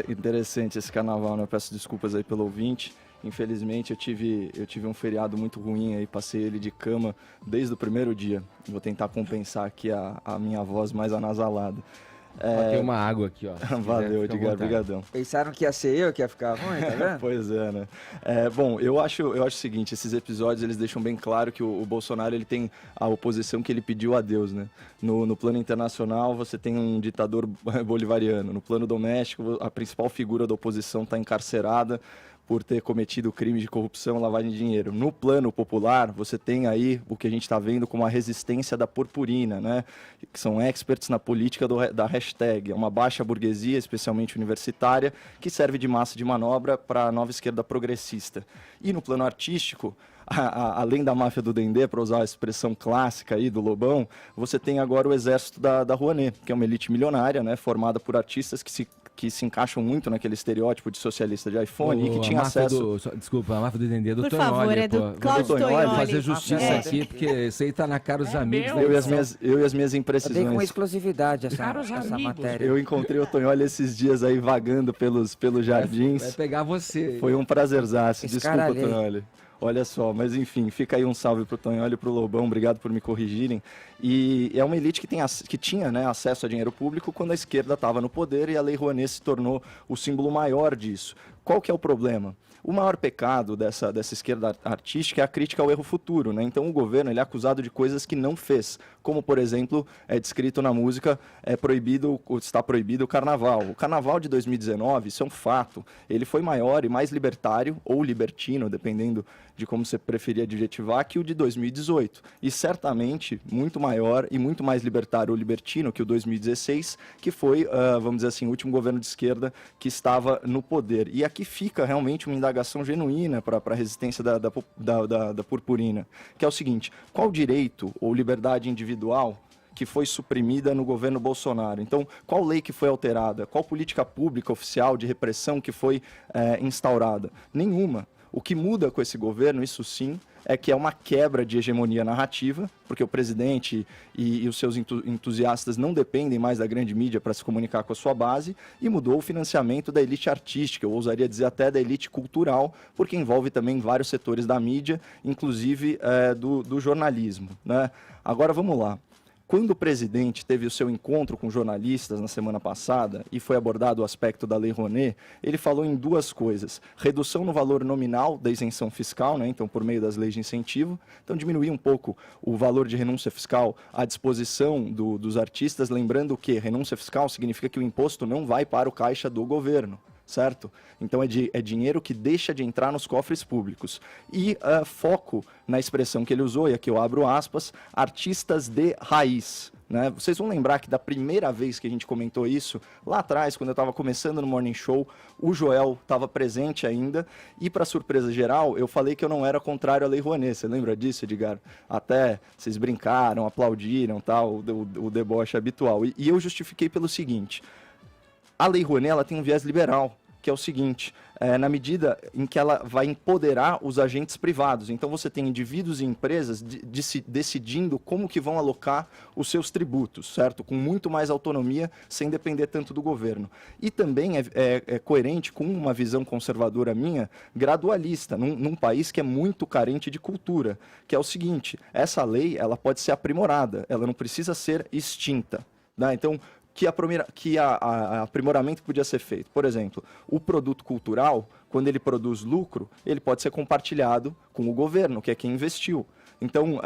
Interessante esse carnaval, né? Eu peço desculpas aí pelo ouvinte. Infelizmente eu tive um feriado muito ruim aí, passei ele de cama desde o primeiro dia. Vou tentar compensar aqui a minha voz mais anasalada. Ó, tem uma água aqui, ó. Valeu, Edgar, brigadão. Pensaram que ia ser eu que ia ficar ruim, tá vendo? Pois é, né? Bom, eu acho o seguinte, esses episódios eles deixam bem claro que o Bolsonaro ele tem a oposição que ele pediu a Deus, né? No plano internacional você tem um ditador bolivariano, no plano doméstico a principal figura da oposição está encarcerada por ter cometido crime de corrupção e lavagem de dinheiro. No plano popular, você tem aí o que a gente está vendo como a resistência da purpurina, né? Que são experts na política da hashtag. É uma baixa burguesia, especialmente universitária, que serve de massa de manobra para a nova esquerda progressista. E no plano artístico, além da máfia do Dendê, para usar a expressão clássica aí do Lobão, você tem agora o exército da Rouanet, que é uma elite milionária, né, formada por artistas que se encaixam muito naquele estereótipo de socialista de iPhone e que tinha acesso... Desculpa, a máfia do Dendê do Por Tonholi. favor, é do Cláudio Tonholi. Fazer justiça aqui, porque isso aí tá na cara dos amigos. Eu e as minhas imprecisões. Eu dei com exclusividade essa matéria. Eu encontrei o Tonholi esses dias aí vagando pelos jardins. Vai pegar você. Foi um prazerzaço. Desculpa, Tonholi. Olha só, mas enfim, fica aí um salve pro Tonholi e pro Lobão, obrigado por me corrigirem. E é uma elite que tinha, né, acesso a dinheiro público quando a esquerda estava no poder e a Lei Rouanet se tornou o símbolo maior disso. Qual que é o problema? O maior pecado dessa esquerda artística é a crítica ao erro futuro, né? Então o governo ele é acusado de coisas que não fez, como por exemplo, é descrito na música, está proibido o carnaval. O carnaval de 2019, isso é um fato, ele foi maior e mais libertário, ou libertino, dependendo de como você preferir adjetivar, que o de 2018. E certamente muito maior e muito mais libertário ou libertino que o 2016, que foi, vamos dizer assim, o último governo de esquerda que estava no poder. E aqui fica realmente uma indagação genuína para a resistência da purpurina, que é o seguinte: qual direito ou liberdade individual que foi suprimida no governo Bolsonaro? Então, qual lei que foi alterada? Qual política pública oficial de repressão que foi instaurada? Nenhuma. O que muda com esse governo, isso sim, é que é uma quebra de hegemonia narrativa, porque o presidente e os seus entusiastas não dependem mais da grande mídia para se comunicar com a sua base, e mudou o financiamento da elite artística, eu ousaria dizer até da elite cultural, porque envolve também vários setores da mídia, inclusive do jornalismo, né? Agora vamos lá. Quando o presidente teve o seu encontro com jornalistas na semana passada e foi abordado o aspecto da Lei Rouanet, ele falou em duas coisas: redução no valor nominal da isenção fiscal, né, então por meio das leis de incentivo, então diminuir um pouco o valor de renúncia fiscal à disposição dos artistas, lembrando que renúncia fiscal significa que o imposto não vai para o caixa do governo, certo? Então é dinheiro que deixa de entrar nos cofres públicos. E foco na expressão que ele usou, e aqui eu abro aspas, artistas de raiz. Né? Vocês vão lembrar que da primeira vez que a gente comentou isso, lá atrás, quando eu estava começando no Morning Show, o Joel estava presente ainda, e para surpresa geral, eu falei que eu não era contrário à Lei Rouanet. Você lembra disso, Edgar? Até vocês brincaram, aplaudiram, tal, o deboche habitual. E eu justifiquei pelo seguinte: a Lei Rouanet ela tem um viés liberal, que é o seguinte: na medida em que ela vai empoderar os agentes privados. Então você tem indivíduos e empresas decidindo como que vão alocar os seus tributos, certo? Com muito mais autonomia, sem depender tanto do governo. E também é coerente com uma visão conservadora minha, gradualista, num país que é muito carente de cultura, que é o seguinte: essa lei ela pode ser aprimorada, ela não precisa ser extinta, né? Então, que aprimoramento podia ser feito. Por exemplo, o produto cultural, quando ele produz lucro, ele pode ser compartilhado com o governo, que é quem investiu. Então,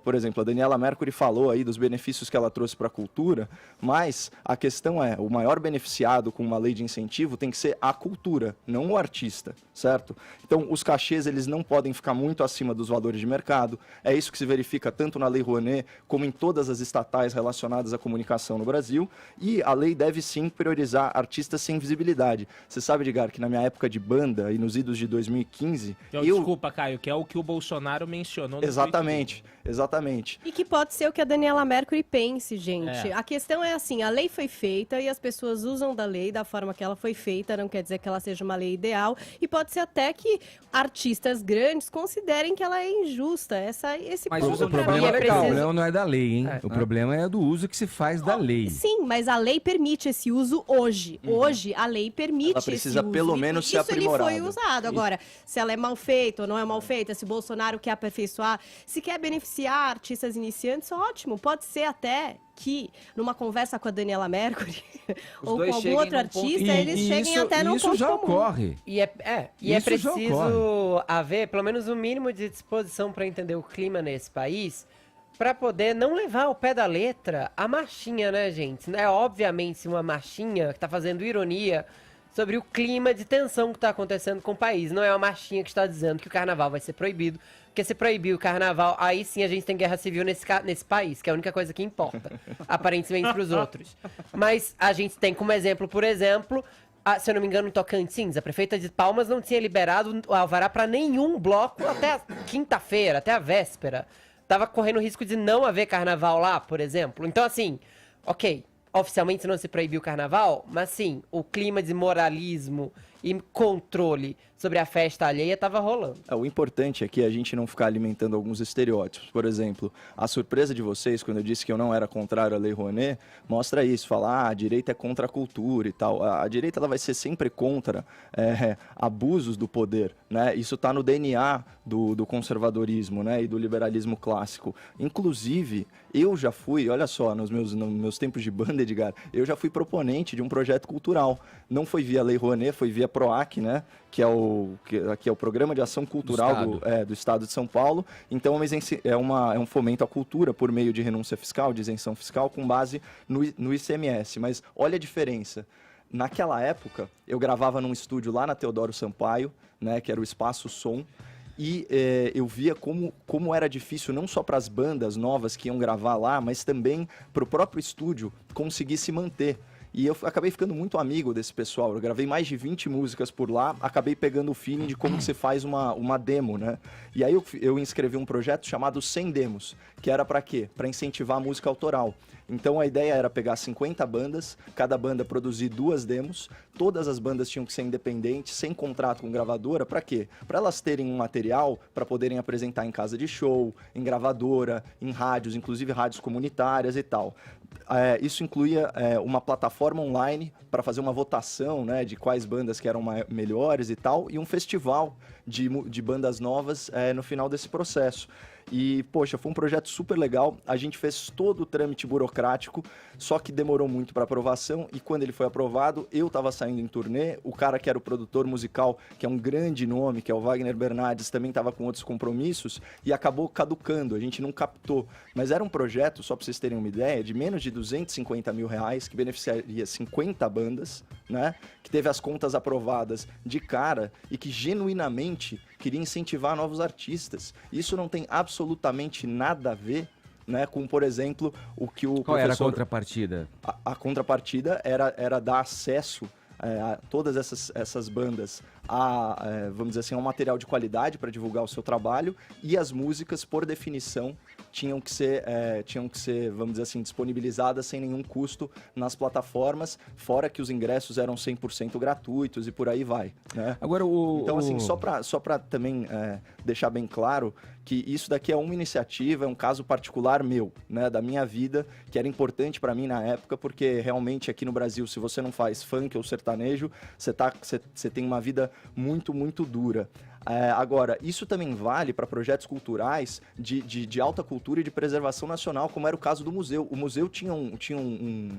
por exemplo, a Daniela Mercury falou aí dos benefícios que ela trouxe para a cultura, mas a questão é, o maior beneficiado com uma lei de incentivo tem que ser a cultura, não o artista, certo? Então, os cachês, eles não podem ficar muito acima dos valores de mercado, é isso que se verifica tanto na Lei Rouanet, como em todas as estatais relacionadas à comunicação no Brasil, e a lei deve sim priorizar artistas sem visibilidade. Você sabe, Edgar, que na minha época de banda, e nos idos de 2015... Desculpa, Caio, que é o que o Bolsonaro mencionou no Twitter Exatamente, exatamente. E que pode ser o que a Daniela Mercury pense, gente. A questão é assim, a lei foi feita e as pessoas usam da lei da forma que ela foi feita, não quer dizer que ela seja uma lei ideal, e pode ser até que artistas grandes considerem que ela é injusta. Esse Mas ponto usa O pra pra mim mim problema, é é legal. o problema não é da lei, hein? É. O problema é do uso que se faz da lei. Sim, mas a lei permite esse uso hoje. Hoje, a lei permite Ela precisa esse uso. pelo E menos por ser isso ele foi aprimorada. usado. Agora, se ela é mal feita ou não é mal feita, se o Bolsonaro quer aperfeiçoar, se quer beneficiar artistas iniciantes, ótimo. Pode ser até que, numa conversa com a Daniela Mercury ou com dois algum cheguem outro num ponto- artista, eles cheguem até num isso ponto já comum. ocorre. E é Isso já preciso haver pelo menos um mínimo de disposição para entender o clima nesse país, para poder não levar ao pé da letra a marchinha, né, gente? É obviamente uma marchinha que tá fazendo ironia sobre o clima de tensão que tá acontecendo com o país. Não é uma marchinha que está dizendo que o carnaval vai ser proibido, porque se proibir o carnaval, aí sim a gente tem guerra civil nesse país, que é a única coisa que importa, aparentemente para os outros. Mas a gente tem como exemplo, por exemplo, se eu não me engano, em Tocantins, a prefeita de Palmas não tinha liberado o alvará para nenhum bloco até a quinta-feira, até a véspera. Tava correndo o risco de não haver carnaval lá, por exemplo. Então, assim, ok, oficialmente não se proibiu o carnaval, mas sim, o clima de moralismo e controle sobre a festa alheia estava rolando. O importante é que a gente não ficar alimentando alguns estereótipos. Por exemplo, a surpresa de vocês, quando eu disse que eu não era contrário à Lei Rouanet, mostra isso. Fala, a direita é contra a cultura e tal. A direita ela vai ser sempre contra abusos do poder, né? Isso está no DNA do conservadorismo, né? E do liberalismo clássico. Inclusive, eu já fui, olha só, nos meus tempos de banda, Edgar, eu já fui proponente de um projeto cultural. Não foi via Lei Rouanet, foi via PROAC, né? Que é o Programa de Ação Cultural do Estado de São Paulo. Então, é um fomento à cultura por meio de renúncia fiscal, de isenção fiscal, com base no ICMS. Mas olha a diferença. Naquela época, eu gravava num estúdio lá na Teodoro Sampaio, né? Que era o Espaço Som. E eu via como era difícil, não só para as bandas novas que iam gravar lá, mas também para o próprio estúdio conseguir se manter. E eu acabei ficando muito amigo desse pessoal. Eu gravei mais de 20 músicas por lá, acabei pegando o feeling de como que você faz uma demo, né? E aí eu inscrevi um projeto chamado 100 Demos, que era para quê? Para incentivar a música autoral. Então a ideia era pegar 50 bandas, cada banda produzir 2 demos, todas as bandas tinham que ser independentes, sem contrato com gravadora, para quê? Para elas terem um material para poderem apresentar em casa de show, em gravadora, em rádios, inclusive rádios comunitárias e tal. Isso incluía uma plataforma online para fazer uma votação, né, de quais bandas que eram melhores e tal, e um festival de bandas novas no final desse processo. E, poxa, foi um projeto super legal. A gente fez todo o trâmite burocrático, só que demorou muito para aprovação. E quando ele foi aprovado, eu estava saindo em turnê. O cara que era o produtor musical, que é um grande nome, que é o Wagner Bernardes, também estava com outros compromissos e acabou caducando. A gente não captou. Mas era um projeto, só para vocês terem uma ideia, de menos de 250 mil reais, que beneficiaria 50 bandas, né? Que teve as contas aprovadas de cara e que genuinamente queria incentivar novos artistas. Isso não tem absolutamente nada a ver, né, com, por exemplo, o que o Qual era a professor... contrapartida? A contrapartida era dar acesso a todas essas bandas vamos dizer assim, a um material de qualidade para divulgar o seu trabalho, e as músicas, por definição, tinham que ser, vamos dizer assim, disponibilizadas sem nenhum custo nas plataformas, fora que os ingressos eram 100% gratuitos e por aí vai, né? Agora, Então, assim, só para também deixar bem claro que isso daqui é uma iniciativa, é um caso particular meu, né, da minha vida, que era importante para mim na época, porque realmente aqui no Brasil, se você não faz funk ou sertanejo, você tem uma vida muito, muito dura. Agora, isso também vale para projetos culturais de alta cultura e de preservação nacional, como era o caso do museu. O museu tinha um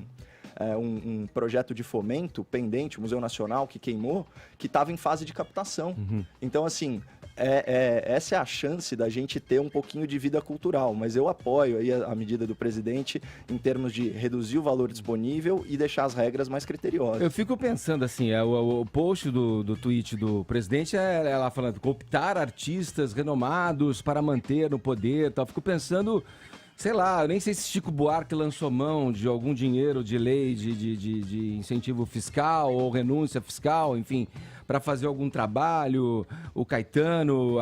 projeto de fomento pendente, o Museu Nacional, que queimou, que estava em fase de captação. Uhum. Então, assim, essa é a chance da gente ter um pouquinho de vida cultural, mas eu apoio aí a medida do presidente em termos de reduzir o valor disponível e deixar as regras mais criteriosas. Eu fico pensando assim, o post do tweet do presidente é ela falando cooptar artistas renomados para manter no poder e tal. Fico pensando sei lá, eu nem sei se Chico Buarque lançou mão de algum dinheiro de lei de incentivo fiscal ou renúncia fiscal, enfim, para fazer algum trabalho. O Caetano,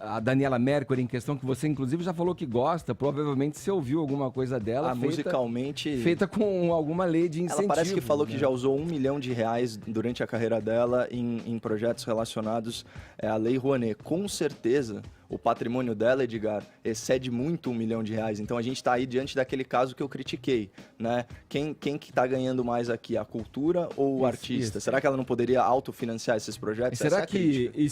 a Daniela Mercury em questão, que você inclusive já falou que gosta, provavelmente você ouviu alguma coisa dela musicalmente feita com alguma lei de incentivo. Ela parece que falou né? que já usou R$1 milhão durante a carreira dela em projetos relacionados à Lei Rouanet. Com certeza, o patrimônio dela, Edgar, excede muito R$1 milhão. Então a gente está aí diante daquele caso que eu critiquei, né? Quem que está ganhando mais aqui, a cultura ou o artista? Será que ela não poderia autofinanciar esses projetos? Será que